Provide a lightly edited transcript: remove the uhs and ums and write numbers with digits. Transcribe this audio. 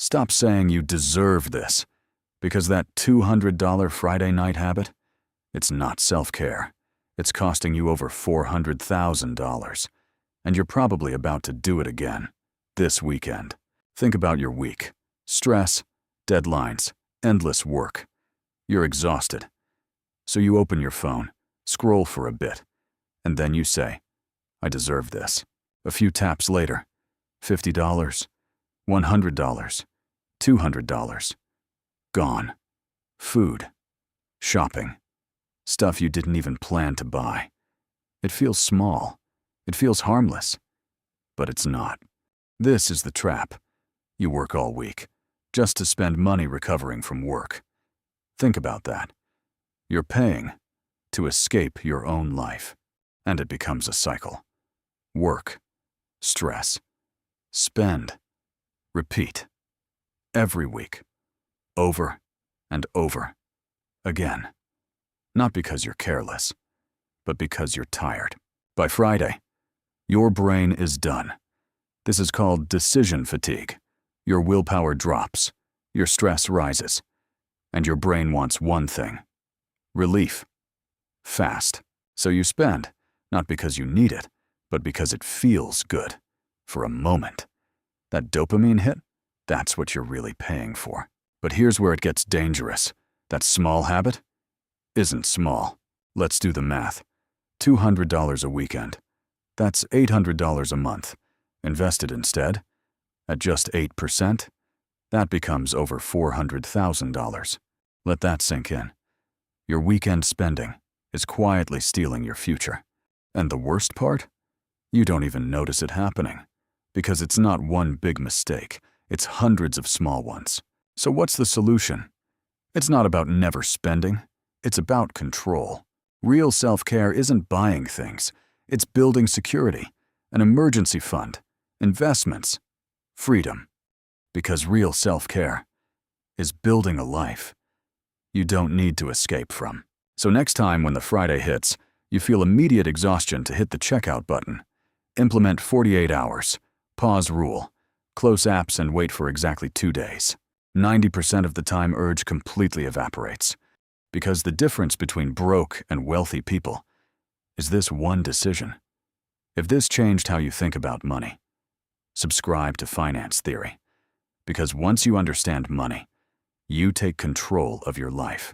Stop saying you deserve this, because that $200 Friday night habit, it's not self-care. It's costing you over $400,000, and you're probably about to do it again this weekend. Think about your week. Stress, deadlines, endless work. You're exhausted. So you open your phone, scroll for a bit, and then you say, I deserve this. A few taps later, $50, $100, $200. Gone. Food. Shopping. Stuff you didn't even plan to buy. It feels small. It feels harmless. But it's not. This is the trap. You work all week, just to spend money recovering from work. Think about that. You're paying to escape your own life, and it becomes a cycle. Work, stress, spend, repeat. Every week, over and over again. Not because you're careless, but because you're tired. By Friday, your brain is done. This is called decision fatigue. Your willpower drops, your stress rises, and your brain wants one thing: relief. Fast. So you spend, not because you need it, but because it feels good. For a moment. That dopamine hit, that's what you're really paying for. But here's where it gets dangerous. That small habit isn't small. Let's do the math. $200 a weekend. That's $800 a month. Invested instead, at just 8%, that becomes over $400,000. Let that sink in. Your weekend spending is quietly stealing your future. And the worst part? You don't even notice it happening. Because it's not one big mistake, it's hundreds of small ones. So what's the solution? It's not about never spending, it's about control. Real self-care isn't buying things, it's building security, an emergency fund, investments, freedom. Because real self-care is building a life you don't need to escape from. So next time when the Friday hits, you feel immediate exhaustion to hit the checkout button. Implement 48 hours, pause rule, close apps and wait for exactly 2 days. 90% of the time urge completely evaporates. Because the difference between broke and wealthy people is this one decision. If this changed how you think about money, subscribe to Finance Theory. Because once you understand money, you take control of your life.